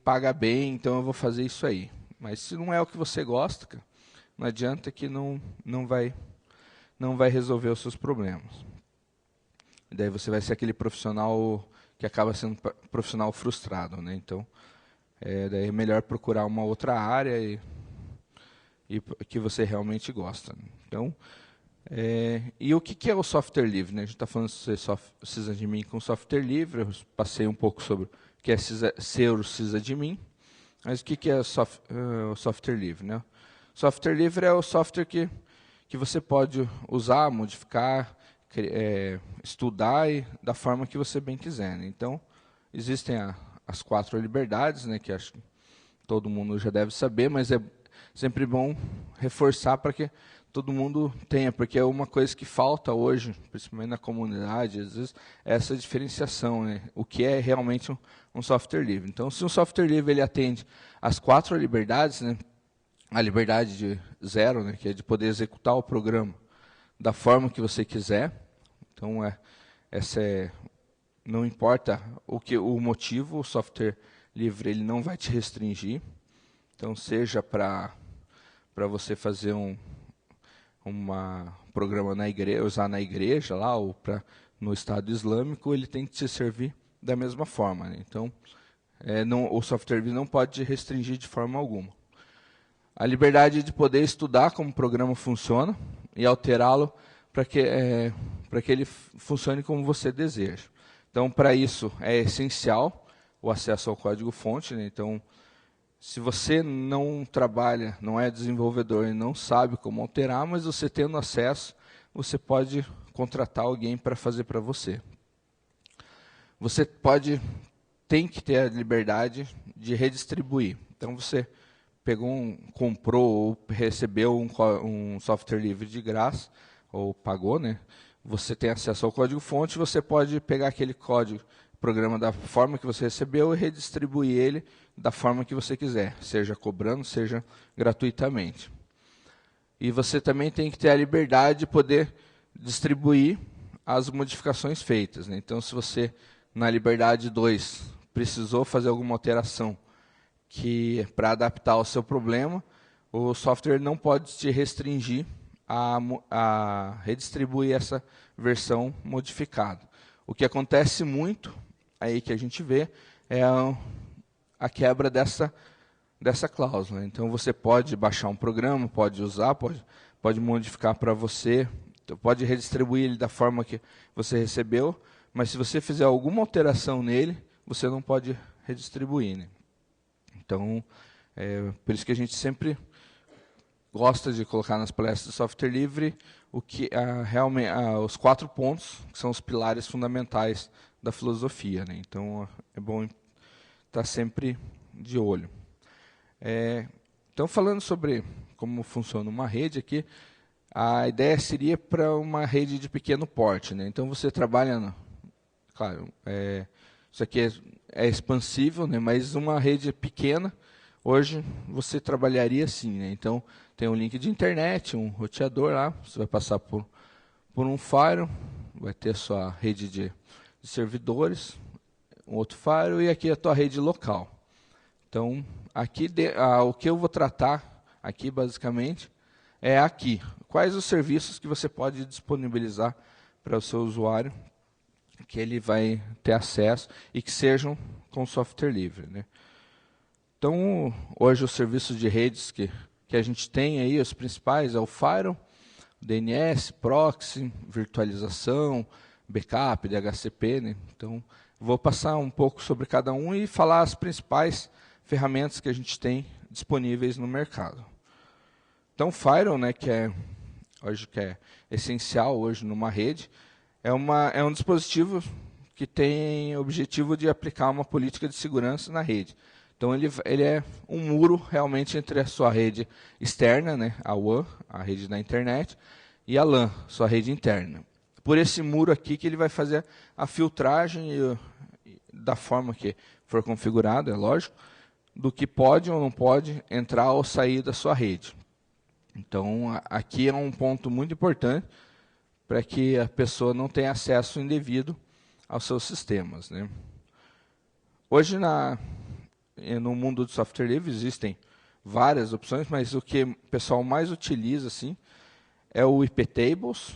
paga bem, então eu vou fazer isso aí. Mas se não é o que você gosta, cara, não adianta que não vai resolver os seus problemas. E daí você vai ser aquele profissional que acaba sendo profissional frustrado, né? Então, daí é melhor procurar uma outra área e que você realmente gosta, né? Então, e o que é o software livre, né? A gente está falando de sysadmin com software livre, eu passei um pouco sobre o que é ser o sysadmin, mas o que é o software livre, né? Software livre é o software que você pode usar, modificar, estudar da forma que você bem quiser, né? Então, existem as 4 liberdades, né, que acho que todo mundo já deve saber, mas é sempre bom reforçar para que todo mundo tenha, porque é uma coisa que falta hoje, principalmente na comunidade, às vezes, é essa diferenciação, né? O que é realmente um software livre. Então, se um software livre ele atende às 4 liberdades, né? A liberdade de 0, né, que é de poder executar o programa da forma que você quiser. Então, não importa o motivo, o software livre ele não vai te restringir. Então, seja para você fazer um programa na igreja, usar na igreja lá, ou no Estado Islâmico, ele tem que te servir da mesma forma, né? Então, o software livre não pode te restringir de forma alguma. A liberdade de poder estudar como o programa funciona e alterá-lo para que ele funcione como você deseja. Então, para isso, é essencial o acesso ao código-fonte, né? Então, se você não trabalha, não é desenvolvedor e não sabe como alterar, mas você tendo acesso, você pode contratar alguém para fazer para você. Você tem que ter a liberdade de redistribuir. Então, você comprou ou recebeu um software livre de graça, ou pagou, né? Você tem acesso ao código-fonte, você pode pegar aquele programa da forma que você recebeu e redistribuir ele da forma que você quiser, seja cobrando, seja gratuitamente. E você também tem que ter a liberdade de poder distribuir as modificações feitas, né? Então, se você, na liberdade 2, precisou fazer alguma alteração para adaptar ao seu problema, o software não pode te restringir a redistribuir essa versão modificada. O que acontece muito, aí que a gente vê, é a quebra dessa cláusula. Então, você pode baixar um programa, pode usar, pode modificar para você, pode redistribuir ele da forma que você recebeu, mas se você fizer alguma alteração nele, você não pode redistribuir, né? Então, por isso que a gente sempre gosta de colocar nas palestras de software livre realmente os 4 pontos, que são os pilares fundamentais da filosofia, né? Então, é bom estar sempre de olho. Então, falando sobre como funciona uma rede aqui, a ideia seria para uma rede de pequeno porte, né? Então, você trabalha, claro, isso aqui é expansível, né? Mas uma rede pequena, hoje você trabalharia assim, né? Então, tem um link de internet, um roteador lá, você vai passar por um firewall, vai ter a sua rede de servidores, um outro firewall e aqui a tua rede local. Então, aqui o que eu vou tratar aqui basicamente é aqui. Quais os serviços que você pode disponibilizar para o seu usuário, que ele vai ter acesso e que sejam com software livre, né? Então, hoje os serviços de redes que a gente tem aí, os principais, é o Firewall, DNS, Proxy, virtualização, backup, DHCP, né? Então, vou passar um pouco sobre cada um e falar as principais ferramentas que a gente tem disponíveis no mercado. Então, Firewall, né, que é essencial hoje numa rede, é um dispositivo que tem o objetivo de aplicar uma política de segurança na rede. Então, ele é um muro realmente entre a sua rede externa, né, a WAN, a rede da internet, e a LAN, sua rede interna. Por esse muro aqui que ele vai fazer a filtragem da forma que for configurado, é lógico, do que pode ou não pode entrar ou sair da sua rede. Então, aqui é um ponto muito importante para que a pessoa não tenha acesso indevido aos seus sistemas, né? Hoje, no mundo do software livre existem várias opções, mas o que o pessoal mais utiliza assim, é o iptables,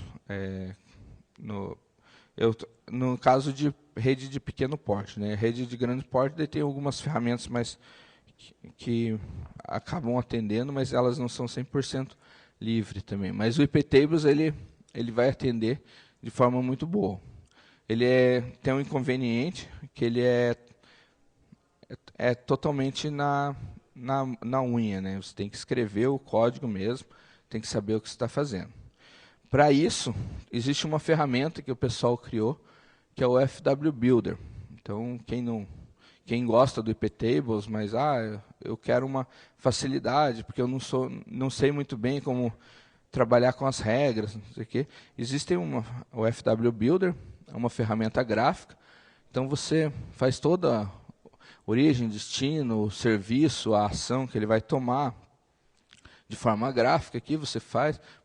no caso de rede de pequeno porte. Né? Rede de grande porte daí tem algumas ferramentas mais que acabam atendendo, mas elas não são 100% livre também. Mas o iptables ele vai atender de forma muito boa. Ele tem um inconveniente, que ele é totalmente na unha. Né? Você tem que escrever o código mesmo, tem que saber o que você está fazendo. Para isso, existe uma ferramenta que o pessoal criou, que é o FW Builder. Então, quem gosta do iptables, mas eu quero uma facilidade, porque eu não sei muito bem como trabalhar com as regras, não sei o quê. Existe o FW Builder, é uma ferramenta gráfica. Então você faz toda a origem, destino, o serviço, a ação que ele vai tomar de forma gráfica aqui, você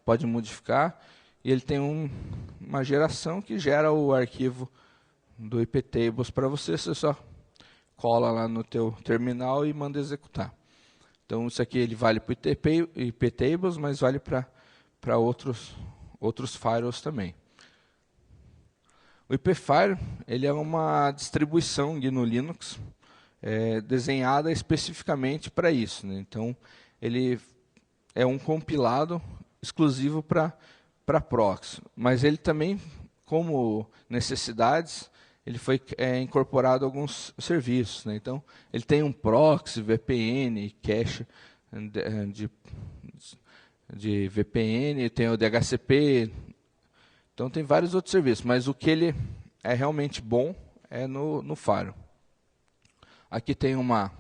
pode modificar, e ele tem uma geração que gera o arquivo do iptables para você só cola lá no teu terminal e manda executar. Então isso aqui ele vale para o iptables, mas vale para outros firewalls também. O ipfire ele é uma distribuição GNU Linux desenhada especificamente para isso. Né? Então ele é um compilado exclusivo para proxy, mas ele também, como necessidades, ele foi incorporado a alguns serviços. Né? Então, ele tem um proxy, VPN, cache de VPN, tem o DHCP, então tem vários outros serviços, mas o que ele é realmente bom é no Firewall. Aqui tem uma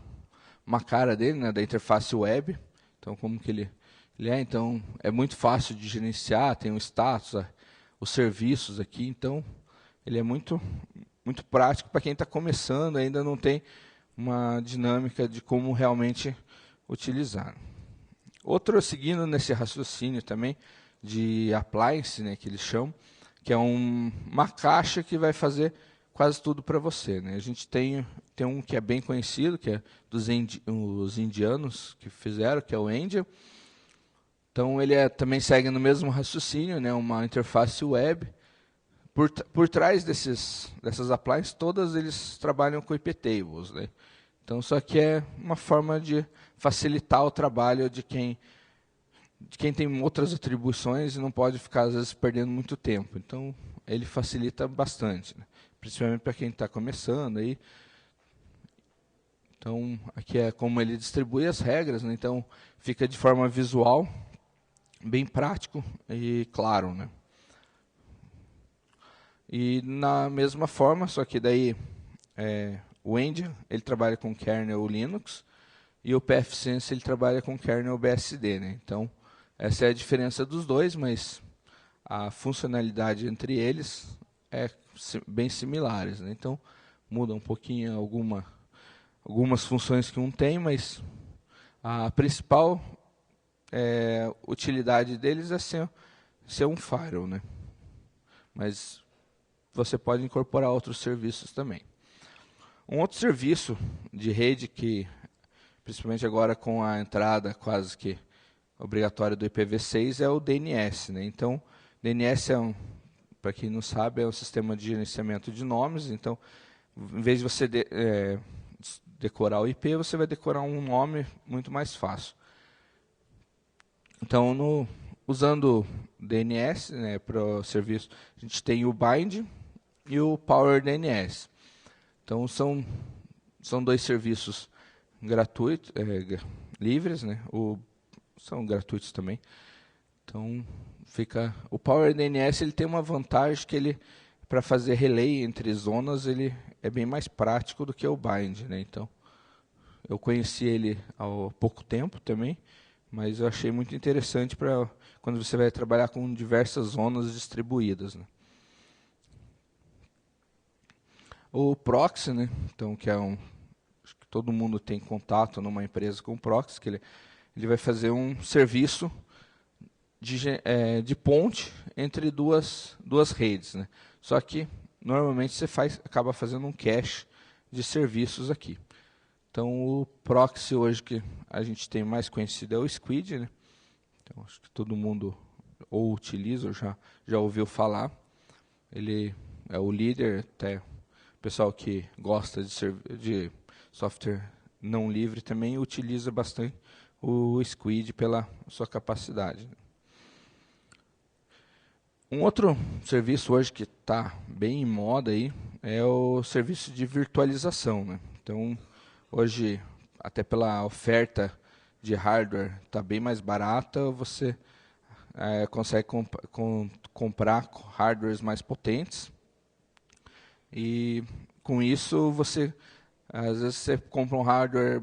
cara dele, né, da interface web, então como que ele é, então é muito fácil de gerenciar, tem o status, os serviços aqui, então ele é muito prático para quem está começando, ainda não tem uma dinâmica de como realmente utilizar. Outro, seguindo nesse raciocínio também, de appliance, né, que eles chamam, que é uma caixa que vai fazer quase tudo para você. Né? A gente tem um que é bem conhecido, que é os indianos que fizeram, que é o Angel. Então, ele também segue no mesmo raciocínio, né, uma interface web. Por trás dessas appliances, todas eles trabalham com iptables. Né? Então, só que é uma forma de facilitar o trabalho de quem tem outras atribuições e não pode ficar, às vezes, perdendo muito tempo. Então, ele facilita bastante, né? Principalmente para quem está começando. Aí. Então, aqui é como ele distribui as regras. Né? Então, fica de forma visual, bem prático e claro. Né? E na mesma forma, só que daí o Engine ele trabalha com kernel Linux e o pfSense ele trabalha com kernel BSD. Né? Então, essa é a diferença dos dois, mas a funcionalidade entre eles é bem similares. Né? Então, muda um pouquinho algumas funções que um tem, mas a principal utilidade deles é ser um firewall. Né? Mas você pode incorporar outros serviços também. Um outro serviço de rede que, principalmente agora com a entrada quase que obrigatória do IPv6, é o DNS. Né? Então, DNS para quem não sabe, é um sistema de gerenciamento de nomes. Então, em vez de você decorar o IP, você vai decorar um nome muito mais fácil. Então, usando DNS, né, para o serviço, a gente tem o Bind e o Power DNS. Então, são dois serviços gratuitos, livres, né? São gratuitos também. Então, o Power DNS ele tem uma vantagem que ele, para fazer relay entre zonas, ele é bem mais prático do que o Bind. Né? Então, eu conheci ele há pouco tempo também, mas eu achei muito interessante para quando você vai trabalhar com diversas zonas distribuídas. Né? O proxy, né? Então, que acho que todo mundo tem contato numa empresa com o proxy, que ele vai fazer um serviço de ponte entre duas redes. Né? Só que, normalmente, você acaba fazendo um cache de serviços aqui. Então, o proxy hoje que a gente tem mais conhecido é o Squid, né? Então, acho que todo mundo ou utiliza ou já ouviu falar. Ele é o líder, até o pessoal que gosta de software não livre também utiliza bastante o Squid pela sua capacidade. Um outro serviço hoje que está bem em moda aí é o serviço de virtualização, né? Então, hoje, até pela oferta de hardware está bem mais barata, você consegue comprar hardwares mais potentes. E com isso, às vezes você compra um hardware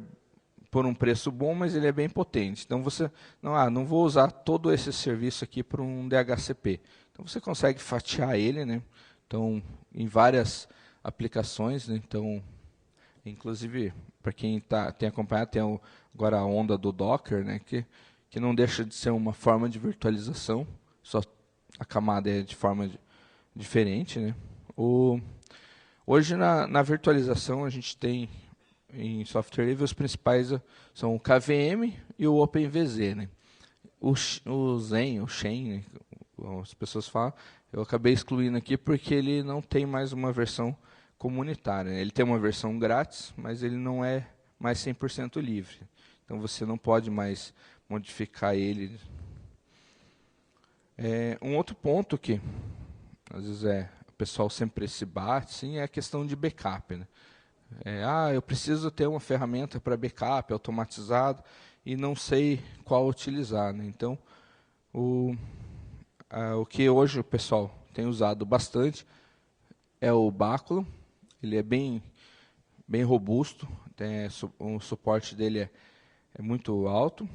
por um preço bom, mas ele é bem potente. Então, você não vou usar todo esse serviço aqui para um DHCP. Então, você consegue fatiar ele, né? Então, em várias aplicações, né? Então, inclusive, para quem tem acompanhado, tem agora a onda do Docker, né? Que não deixa de ser uma forma de virtualização, só a camada é de forma diferente, né? Hoje, na virtualização, a gente tem em software livre, os principais são o KVM e o OpenVZ, né? O Zen, o Xen, né? As pessoas falam, eu acabei excluindo aqui porque ele não tem mais uma versão comunitária, né? Ele tem uma versão grátis, mas ele não é mais 100% livre. Então você não pode mais modificar ele. Um outro ponto que às vezes o pessoal sempre se bate, sim, é a questão de backup, né? Eu preciso ter uma ferramenta para backup automatizado e não sei qual utilizar, né? Então, o que hoje o pessoal tem usado bastante é o Báculo. Ele é bem robusto, o suporte dele é muito alto.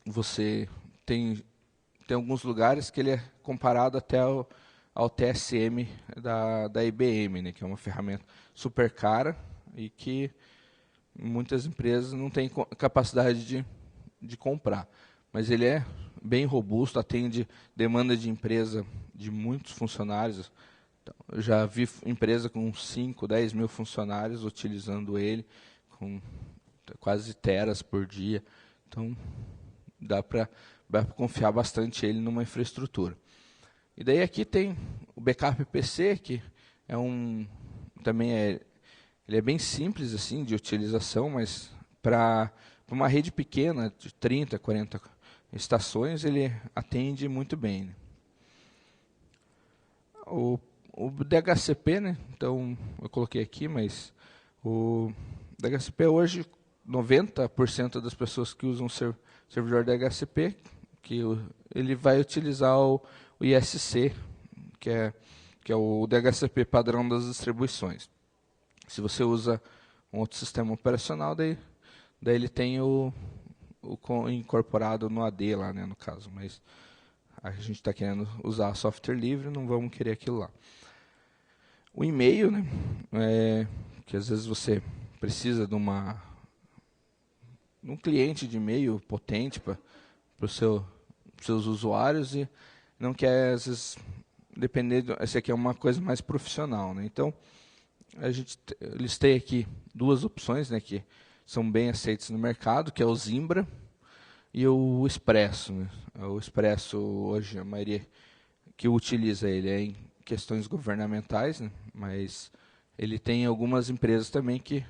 Você tem alguns lugares que ele é comparado até ao TSM da IBM, né, que é uma ferramenta super cara e que muitas empresas não têm capacidade de comprar. Mas ele é bem robusto, atende demanda de empresa de muitos funcionários. Então, eu já vi empresa com 5, 10 mil funcionários utilizando ele, com quase teras por dia. Então, dá para confiar bastante ele numa infraestrutura. E daí aqui tem o backup PC, que ele é bem simples assim de utilização, mas para uma rede pequena de 30, 40 estações, ele atende muito bem, né? O DHCP, né? Então, eu coloquei aqui, mas o DHCP hoje, 90% das pessoas que usam servidor DHCP, ele vai utilizar o ISC, que é o DHCP padrão das distribuições. Se você usa um outro sistema operacional, daí ele tem o incorporado no AD lá, né, no caso. Mas a gente está querendo usar software livre, não vamos querer aquilo lá. O e-mail, né, que às vezes você precisa de um cliente de e-mail potente para os seus usuários e não quer, às vezes, esse aqui é uma coisa mais profissional, né? Então, eu listei aqui duas opções, né, que são bem aceitas no mercado, que é o Zimbra e o Expresso, né? O Expresso, hoje, a maioria que utiliza ele é em questões governamentais, né? Mas ele tem algumas empresas também que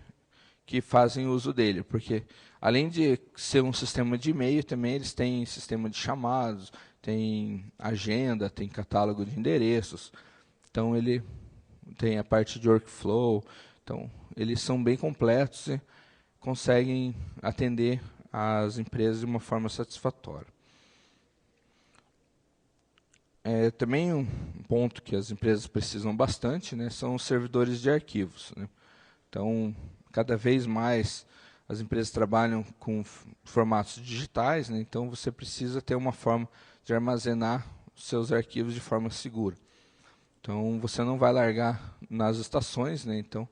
fazem uso dele, porque além de ser um sistema de e-mail, também eles têm sistema de chamados, tem agenda, tem catálogo de endereços. Então ele tem a parte de workflow. Então eles são bem completos e conseguem atender as empresas de uma forma satisfatória. Também um ponto que as empresas precisam bastante, né, são os servidores de arquivos, né? Então, cada vez mais as empresas trabalham com formatos digitais, né? Então você precisa ter uma forma de armazenar os seus arquivos de forma segura. Então você não vai largar nas estações, né? Então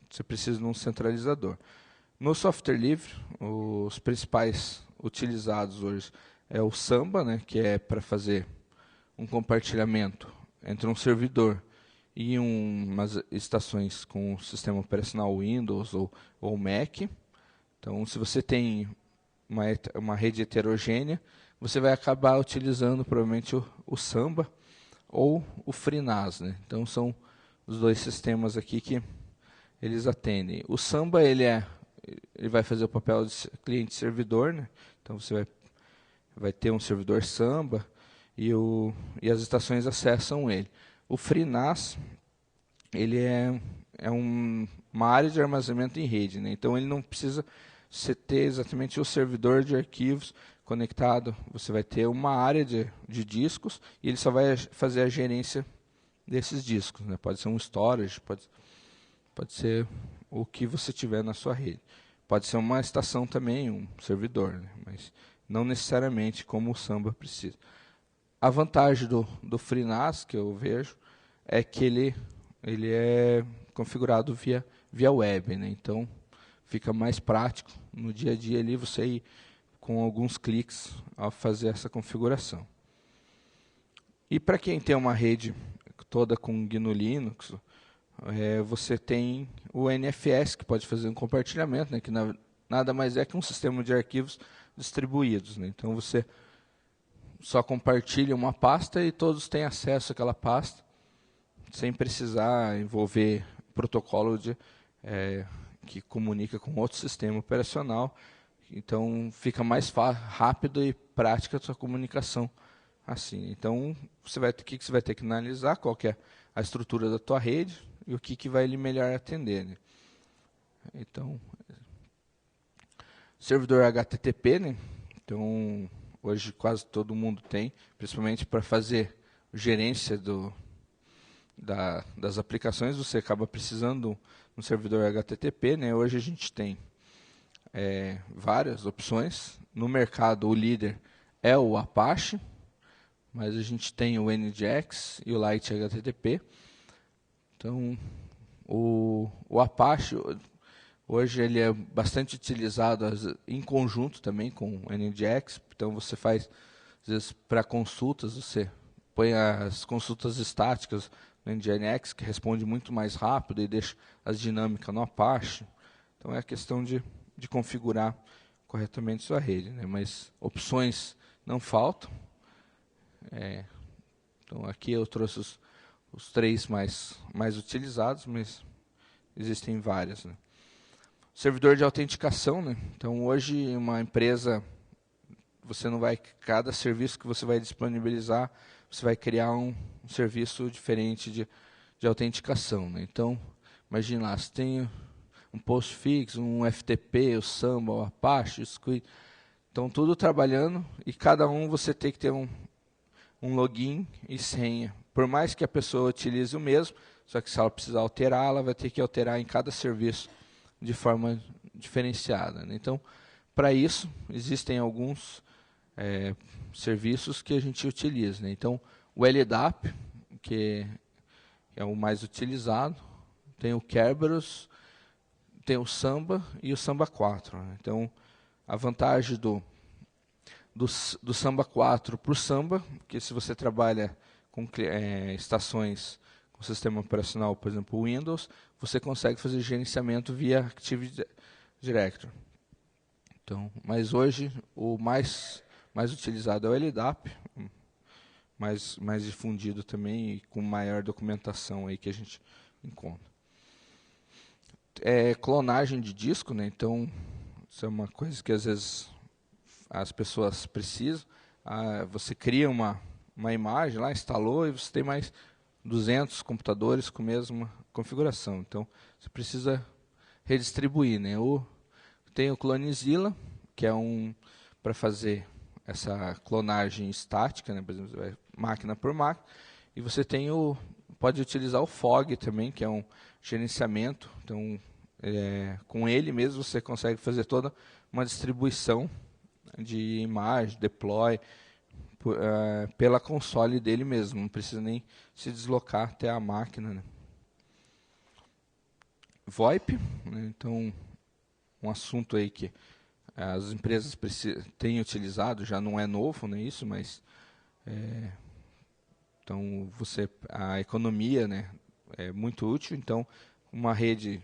você precisa de um centralizador. No software livre, os principais utilizados hoje é o Samba, né? Que é para fazer um compartilhamento entre um servidor e umas estações com o sistema operacional Windows ou Mac. Então, se você tem uma rede heterogênea, você vai acabar utilizando provavelmente o Samba ou o FreeNAS, né? Então, são os dois sistemas aqui que eles atendem. O Samba ele vai fazer o papel de cliente-servidor, né? Então, você vai ter um servidor Samba e as estações acessam ele. O FreeNAS ele é uma área de armazenamento em rede, né? Então ele não precisa você ter exatamente o servidor de arquivos conectado. Você vai ter uma área de discos e ele só vai fazer a gerência desses discos, né? Pode ser um storage, pode ser o que você tiver na sua rede. Pode ser uma estação também, um servidor, né? Mas não necessariamente como o Samba precisa. A vantagem do FreeNAS, que eu vejo, é que ele é configurado via web, né? Então, fica mais prático no dia a dia ali você ir com alguns cliques ao fazer essa configuração. E para quem tem uma rede toda com GNU Linux, você tem o NFS, que pode fazer um compartilhamento, né? Que nada mais é que um sistema de arquivos distribuídos, né? Então, você só compartilha uma pasta e todos têm acesso àquela pasta, sem precisar envolver protocolo que comunica com outro sistema operacional. Então, fica mais rápido e prática a sua comunicação assim. Então, o que você vai ter que analisar? Qual que é a estrutura da tua rede e o que vai lhe melhor atender, né? Então, servidor HTTP, né? Então, hoje quase todo mundo tem, principalmente para fazer gerência das aplicações, você acaba precisando de um servidor HTTP, né? Hoje a gente tem várias opções. No mercado, o líder é o Apache, mas a gente tem o NGX e o Lite HTTP. Então, o Apache, hoje ele é bastante utilizado em conjunto também com o NGX. Então, você faz, às vezes, para consultas, você põe as consultas estáticas no NGINX, que responde muito mais rápido e deixa as dinâmicas no Apache. Então, é a questão de configurar corretamente sua rede, né? Mas opções não faltam. Então, aqui eu trouxe os 3 mais utilizados, mas existem várias, né? Servidor de autenticação, né? Então, hoje, uma empresa, cada serviço que você vai disponibilizar, você vai criar um serviço diferente de autenticação, né? Então, imagine lá, você tem um postfix, um FTP, o Samba, o Apache, o Squid. Então, tudo trabalhando e cada um você tem que ter um login e senha. Por mais que a pessoa utilize o mesmo, só que se ela precisar alterar, ela vai ter que alterar em cada serviço de forma diferenciada, né? Então, para isso, existem alguns serviços que a gente utiliza, né? Então, o LDAP, que é o mais utilizado, tem o Kerberos, tem o Samba e o Samba 4, né? Então, a vantagem do Samba 4 para o Samba, que se você trabalha com estações com sistema operacional, por exemplo, o Windows, você consegue fazer gerenciamento via Active Directory. Então, mas hoje o mais utilizado é o LDAP, mais difundido também e com maior documentação aí que a gente encontra. Clonagem de disco, né? Então, isso é uma coisa que às vezes as pessoas precisam. Você cria uma imagem lá, instalou e você tem mais 200 computadores com a mesma configuração. Então, você precisa redistribuir, né? Tem o Clonezilla, que é para fazer essa clonagem estática, né? Por exemplo, máquina por máquina. E você pode utilizar o Fog também, que é um gerenciamento. Então, com ele mesmo você consegue fazer toda uma distribuição de imagem, deploy, pela console dele mesmo. Não precisa nem se deslocar até a máquina, né? VoIP, né? Então, um assunto aí que as empresas têm utilizado, já não é novo, né, isso, mas então a economia, né, é muito útil. Então, uma rede,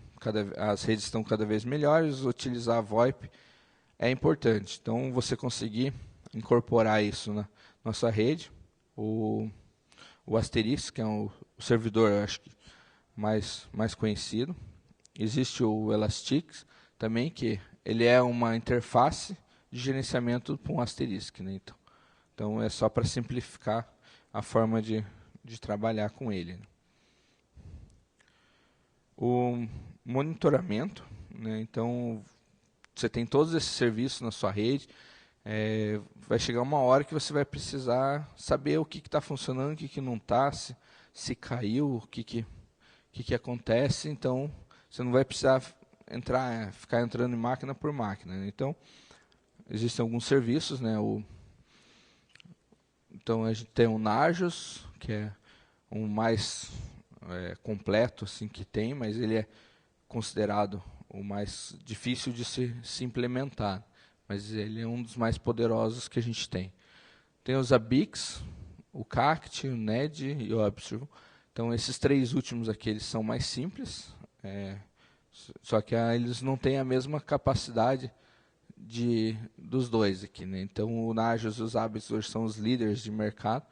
as redes estão cada vez melhores, utilizar a VoIP é importante. Então, você conseguir incorporar isso na nossa rede, o Asterisk, que é o servidor, eu acho que mais conhecido. Existe o Elastic também, que ele é uma interface de gerenciamento para um Asterisk, né? Então é só para simplificar a forma de trabalhar com ele, né? O monitoramento, né? Então você tem todos esses serviços na sua rede, vai chegar uma hora que você vai precisar saber o que está funcionando, o que não está, se caiu, o que acontece. Então você não vai precisar ficar entrando em máquina por máquina, né? Então existem alguns serviços, né? Então a gente tem o Nagios, que é o mais completo assim que tem, mas ele é considerado o mais difícil de se implementar, mas ele é um dos mais poderosos que a gente tem. Tem os Abix, o CACT, o NED e o Observe. Então esses três últimos aqui eles são mais simples, só que eles não têm a mesma capacidade dos dois aqui, né? Então o Nagios e os Abix hoje são os líderes de mercado.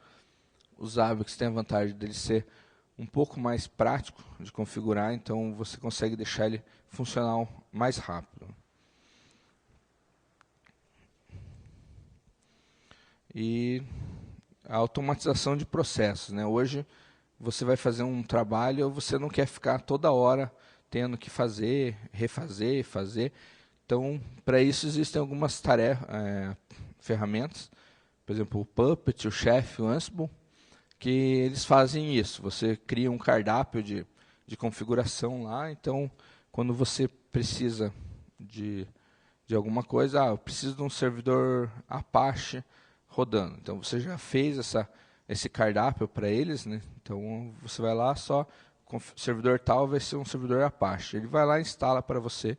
Os Abix têm a vantagem dele ser um pouco mais prático de configurar, então você consegue deixar ele funcional mais rápido. E a automatização de processos, né? Hoje você vai fazer um trabalho, você não quer ficar toda hora tendo que fazer, refazer, fazer. Então, para isso existem algumas ferramentas, por exemplo, o Puppet, o Chef, o Ansible, que eles fazem isso. Você cria um cardápio de configuração lá, então quando você precisa de alguma coisa, eu preciso de um servidor Apache rodando. Então você já fez esse cardápio para eles, né? Então você vai lá, só servidor tal vai ser um servidor Apache. Ele vai lá e instala para você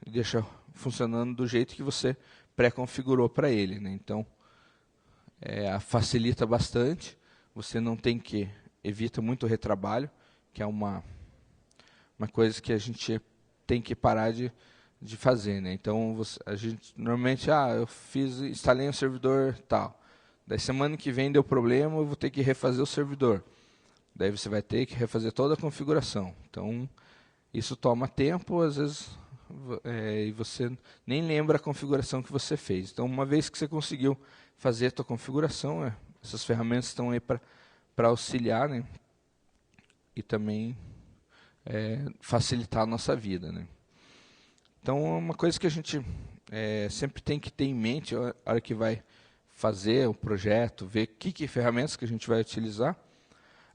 e deixa funcionando do jeito que você pré-configurou para ele, né? Então facilita bastante. Você não tem que evita muito retrabalho, que é uma coisa que a gente tem que parar de fazer, né? Então a gente normalmente eu instalei um servidor tal. Daí semana que vem deu problema, eu vou ter que refazer o servidor. Daí você vai ter que refazer toda a configuração. Então isso toma tempo, às vezes e você nem lembra a configuração que você fez. Então uma vez que você conseguiu fazer a sua configuração, essas ferramentas estão aí para auxiliar, né? E também facilitar a nossa vida, né? Então, uma coisa que a gente sempre tem que ter em mente, na hora que vai fazer o projeto, ver que ferramentas que a gente vai utilizar,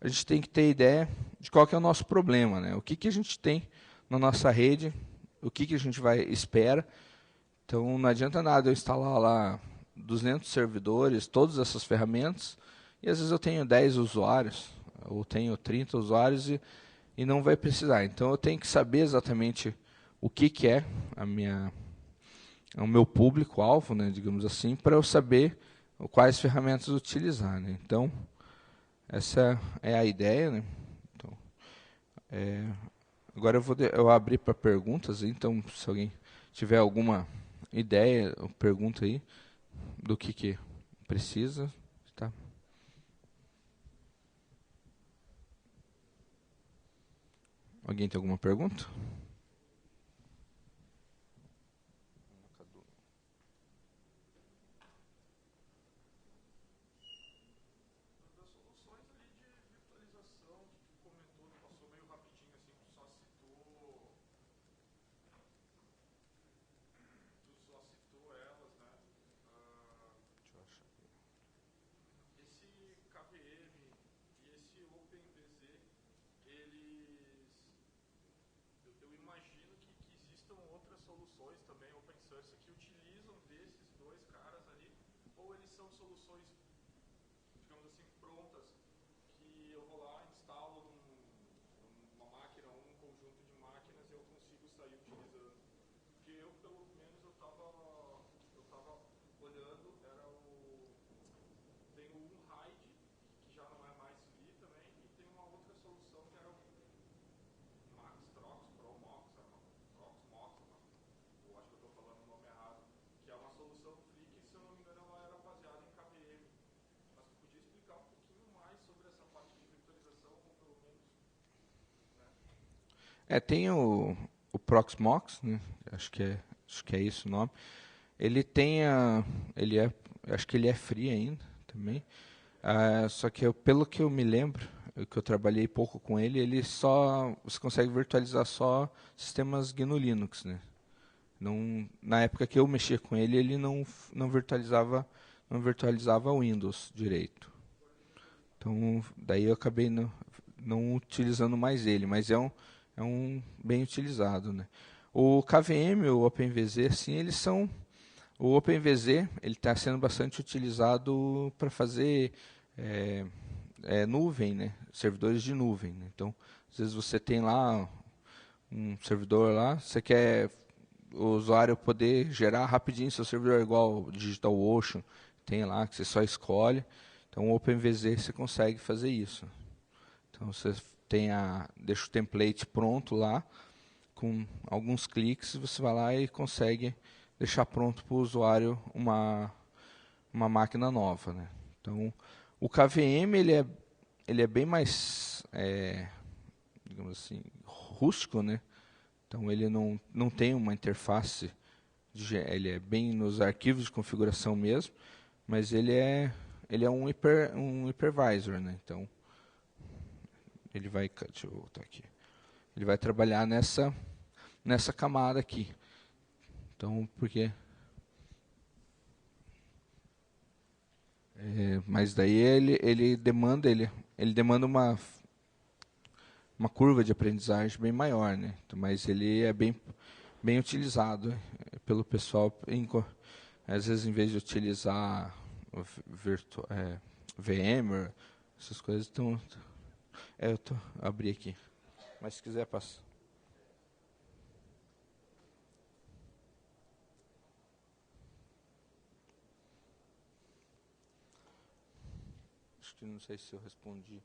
a gente tem que ter ideia de qual que é o nosso problema, né? O que a gente tem na nossa rede, o que a gente espera. Então, não adianta nada eu instalar lá 200 servidores, todas essas ferramentas, e às vezes eu tenho 10 usuários, ou tenho 30 usuários, e não vai precisar. Então, eu tenho que saber exatamente o que é o meu público-alvo, né, digamos assim, para eu saber quais ferramentas utilizar, né? Então, essa é a ideia, né? Então, agora eu abrir para perguntas, então, se alguém tiver alguma ideia, pergunta aí do que precisa, tá? Alguém tem alguma pergunta? Tem o Proxmox, né? Acho que é isso o nome. Ele tem acho que ele é free ainda também. Só que pelo que eu me lembro, que eu trabalhei pouco com ele, você consegue virtualizar só sistemas GNU Linux, né? Não, na época que eu mexia com ele, ele não virtualizava Windows direito. Então, daí eu acabei não utilizando mais ele, mas é um bem utilizado, né? O KVM, o OpenVZ, sim, eles são. O OpenVZ ele está sendo bastante utilizado para fazer nuvem, né? Servidores de nuvem. Né? Então, às vezes você tem lá um servidor lá, você quer o usuário poder gerar rapidinho seu servidor igual o DigitalOcean, tem lá que você só escolhe. Então, o OpenVZ você consegue fazer isso. Então, você deixa o template pronto lá, com alguns cliques, você vai lá e consegue deixar pronto para o usuário uma máquina nova. Né? Então, o KVM ele é bem mais, digamos assim, rústico, né? Então ele não tem uma interface, ele é bem nos arquivos de configuração mesmo, mas ele é um hypervisor, né? Então deixa eu voltar aqui, ele vai trabalhar nessa camada aqui. Então porque mas daí ele demanda uma curva de aprendizagem bem maior, né? Então, mas ele é bem utilizado pelo pessoal. Às vezes, em vez de utilizar VMware, essas coisas, abri aqui. Mas se quiser, passa. Acho que não sei se eu respondi.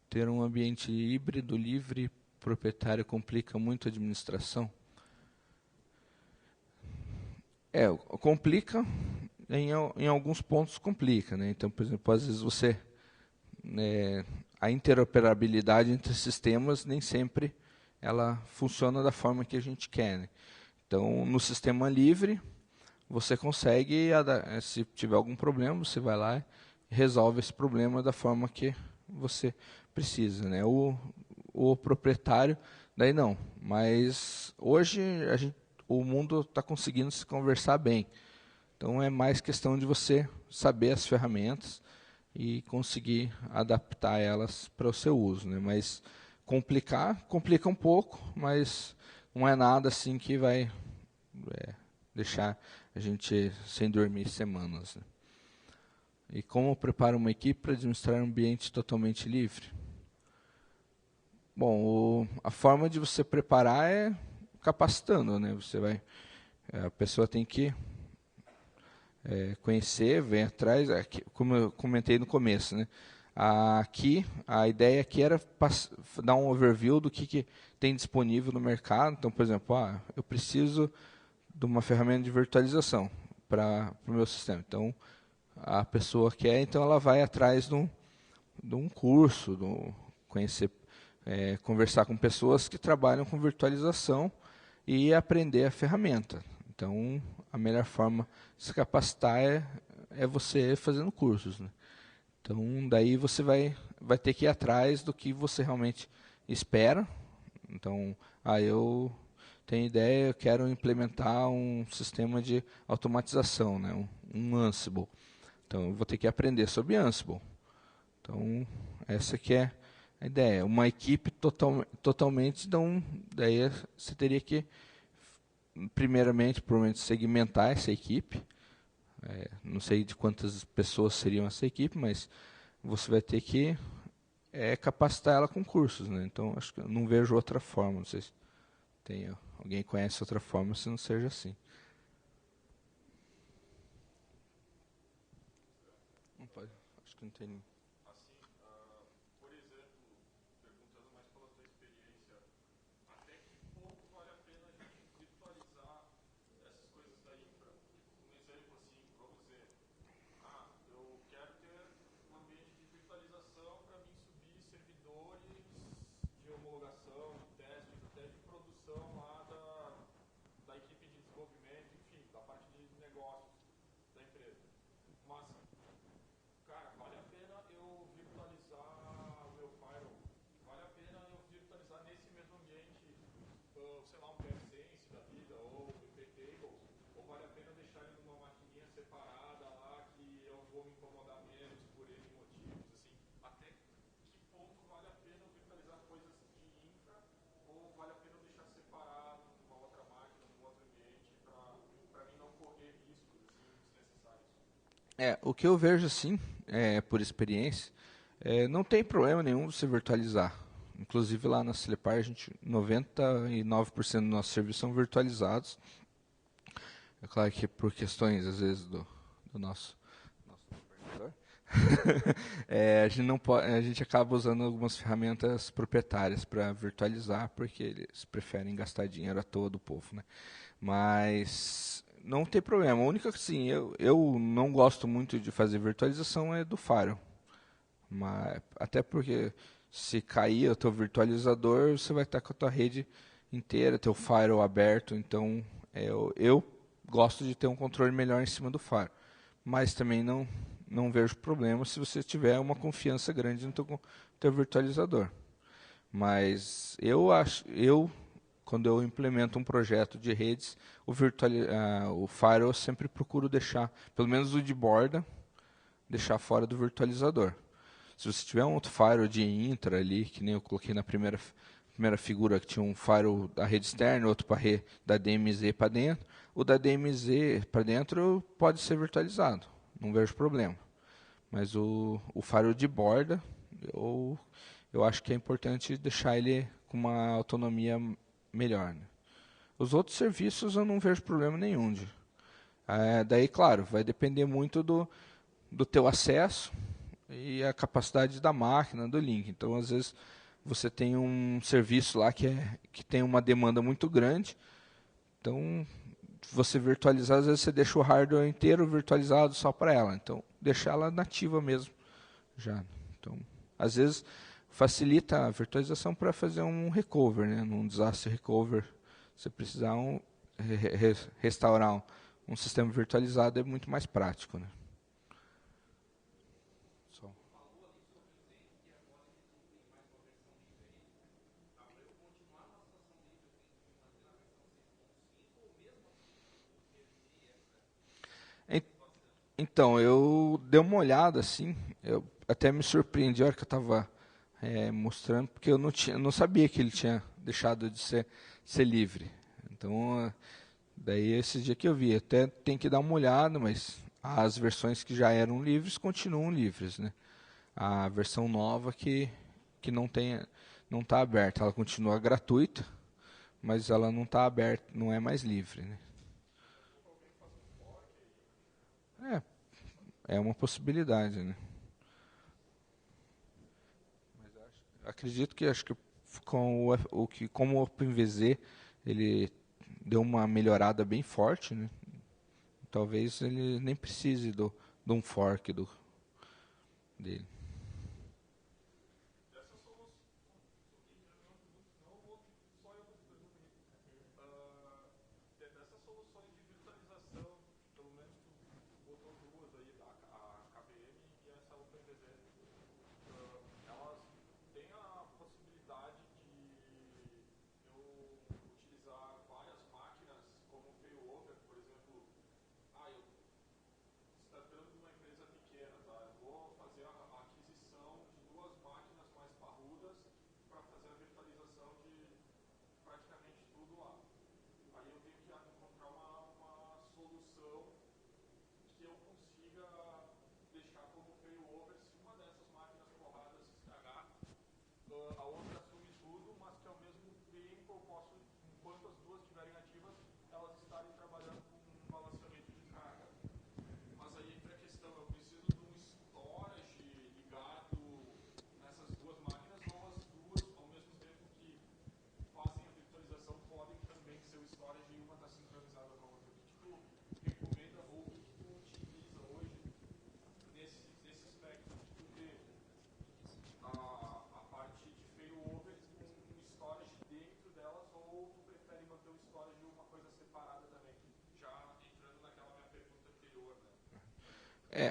Ter um ambiente híbrido, livre, proprietário complica muito a administração? Complica, em alguns pontos complica, né? Então, por exemplo, às vezes a interoperabilidade entre sistemas nem sempre ela funciona da forma que a gente quer. Né? Então, no sistema livre, você consegue, se tiver algum problema, você vai lá e resolve esse problema da forma que você precisa. Né? O proprietário, daí não. Mas hoje o mundo está conseguindo se conversar bem. Então é mais questão de você saber as ferramentas e conseguir adaptar elas para o seu uso. Né? Mas complica um pouco, mas não é nada assim que vai deixar a gente sem dormir semanas. Né? E como prepara uma equipe para administrar um ambiente totalmente livre? Bom, a forma de você preparar é capacitando, né? A pessoa tem que conhecer, vem atrás, como eu comentei no começo, né? Aqui, a ideia aqui era dar um overview do que tem disponível no mercado. Então, por exemplo, eu preciso de uma ferramenta de virtualização para o meu sistema. Então, a pessoa quer, então ela vai atrás de um curso, conhecer, conversar com pessoas que trabalham com virtualização e aprender a ferramenta. Então, a melhor forma de se capacitar é você fazendo cursos. Né? Então, daí você vai ter que ir atrás do que você realmente espera. Então, eu tenho ideia, eu quero implementar um sistema de automatização, né? um Ansible. Então, eu vou ter que aprender sobre Ansible. Então, essa que é a ideia. Uma equipe totalmente, então, daí você teria que, primeiramente, provavelmente, segmentar essa equipe. Não sei de quantas pessoas seriam essa equipe, mas você vai ter que capacitar ela com cursos. Né? Então, acho que eu não vejo outra forma. Não sei se alguém conhece outra forma, se não seja assim. Não pode, acho que não tem. O que eu vejo assim, por experiência, não tem problema nenhum você virtualizar. Inclusive lá na Celepar, 99% dos nossos serviços são virtualizados. É claro que por questões, às vezes, do nosso supervisor, a gente não pode, a gente acaba usando algumas ferramentas proprietárias para virtualizar, porque eles preferem gastar dinheiro à toa do povo, né? Mas não tem problema. A única que, sim, eu não gosto muito de fazer virtualização é do Firewall. Mas, até porque se cair o teu virtualizador, você vai estar com a tua rede inteira, teu firewall aberto. Então, eu gosto de ter um controle melhor em cima do firewall. Mas também não vejo problema se você tiver uma confiança grande no teu virtualizador. Mas quando eu implemento um projeto de redes, o firewall eu sempre procuro deixar, pelo menos o de borda, deixar fora do virtualizador. Se você tiver um outro firewall de intra ali, que nem eu coloquei na primeira figura, que tinha um firewall da rede externa, outro para da DMZ para dentro, o da DMZ para dentro pode ser virtualizado, não vejo problema. Mas o firewall de borda, eu acho que é importante deixar ele com uma autonomia melhor. Né? Os outros serviços eu não vejo problema nenhum. Daí, claro, vai depender muito do teu acesso e a capacidade da máquina, do link. Então, às vezes, você tem um serviço lá que tem uma demanda muito grande. Então, você virtualizar, às vezes você deixa o hardware inteiro virtualizado só para ela. Então, deixar ela nativa mesmo já. Então, às vezes, facilita a virtualização para fazer um recover, né? Num disaster recover. Se precisar restaurar um sistema virtualizado, é muito mais prático, né? Então, eu dei uma olhada assim, eu até me surpreendi a hora que eu estava mostrando, porque eu não sabia que ele tinha deixado de ser livre. Então, daí esse dia que eu vi, até tem que dar uma olhada, mas as versões que já eram livres continuam livres, né? A versão nova que não está aberta, ela continua gratuita, mas ela não está aberta, não é mais livre, né? É uma possibilidade, né? Acredito que acho que como o OpenVZ ele deu uma melhorada bem forte, né? Talvez ele nem precise de um fork dele.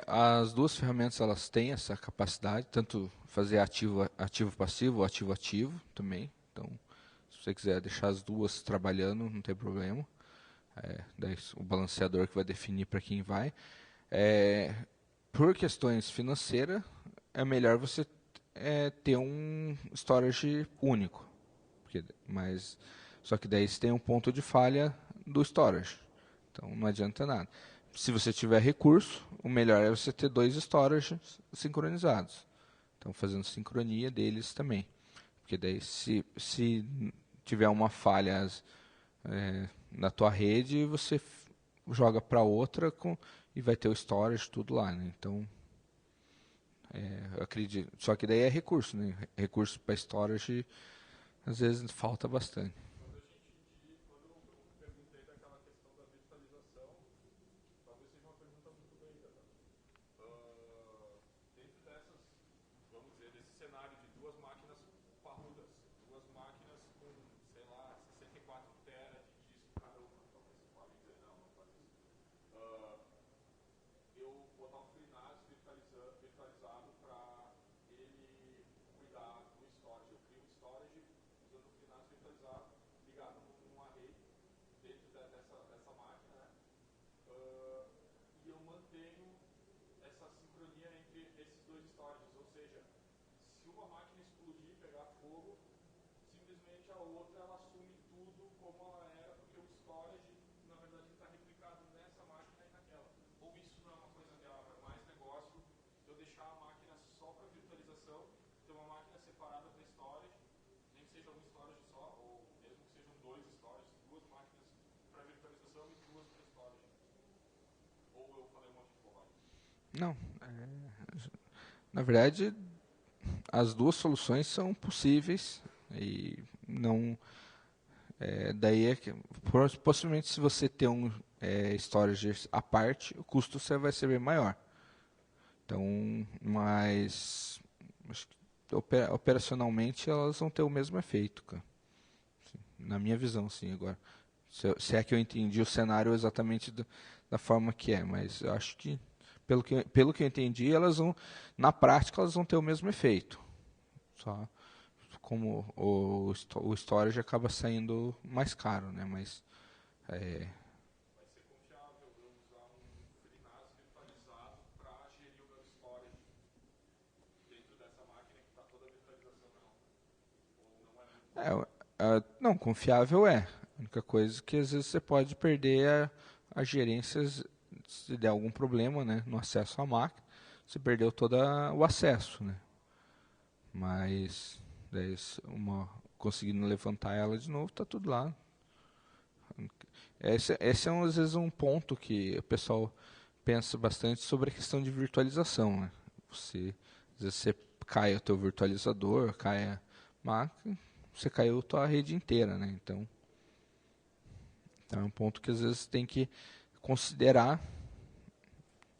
As duas ferramentas elas têm essa capacidade, tanto fazer ativo passivo, ativo ativo também. Então, se você quiser deixar as duas trabalhando, não tem problema. Daí o balanceador que vai definir para quem vai. Por questões financeiras, é melhor você ter um storage único. Só que daí você tem um ponto de falha do storage. Então não adianta nada. se você tiver recurso, o melhor é você ter 2 storages sincronizados. Então, fazendo sincronia deles também. Porque daí, se tiver uma falha na tua rede, você joga para outra e vai ter o storage tudo lá, né? Então, eu acredito. Só que daí é recurso, né? Recurso para storage, às vezes, falta bastante. Não, na verdade, as duas soluções são possíveis e não. Daí é que possivelmente se você ter um storage à parte, o custo você vai ser bem maior. Então, mas acho que operacionalmente elas vão ter o mesmo efeito, cara. Sim, na minha visão, sim, agora. Se é que eu entendi o cenário exatamente da forma que é, mas eu acho que pelo que eu entendi, elas vão, na prática, elas vão ter o mesmo efeito. Só como o storage acaba saindo mais caro, né? Mas não, confiável é. A única coisa é que às vezes você pode perder a gerência se der algum problema, né, no acesso à máquina, você perdeu todo o acesso, né? Mas daí, conseguindo levantar ela de novo, está tudo lá. Esse é às vezes um ponto que o pessoal pensa bastante sobre a questão de virtualização, né? Às vezes você cai o teu virtualizador, cai a máquina, você caiu a tua rede inteira, né? Então é um ponto que às vezes tem que considerar.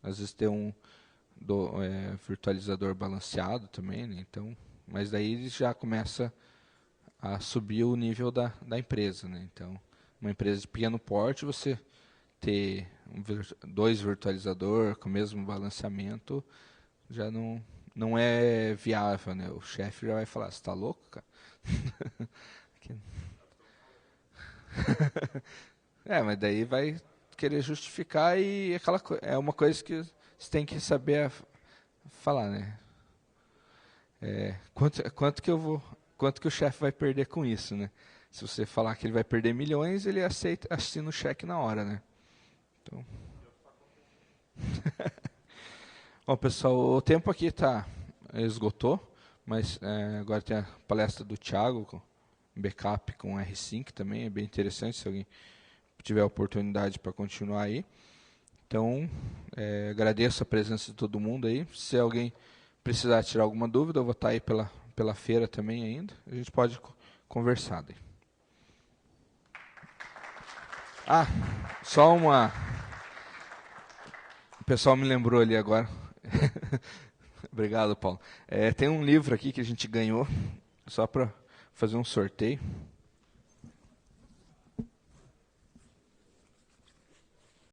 Às vezes ter um virtualizador balanceado também, né? Então, mas daí já começa a subir o nível da empresa, né? Então, uma empresa de pequeno porte, você ter 2 virtualizadores com o mesmo balanceamento já não é viável, né? O chefe já vai falar, você está louco, cara? Mas daí vai querer justificar e é uma coisa que você tem que saber falar, né? Quanto que o chefe vai perder com isso, né? Se você falar que ele vai perder milhões, ele assina o cheque na hora, né? Então, bom, pessoal, o tempo aqui esgotou, mas agora tem a palestra do Thiago, com backup com R5 também, é bem interessante se alguém tiver a oportunidade para continuar aí. Então, agradeço a presença de todo mundo aí. Se alguém precisar tirar alguma dúvida, eu vou estar aí pela feira também ainda. A gente pode conversar daí. Só uma... O pessoal me lembrou ali agora. Obrigado, Paulo. Tem um livro aqui que a gente ganhou, só para fazer um sorteio.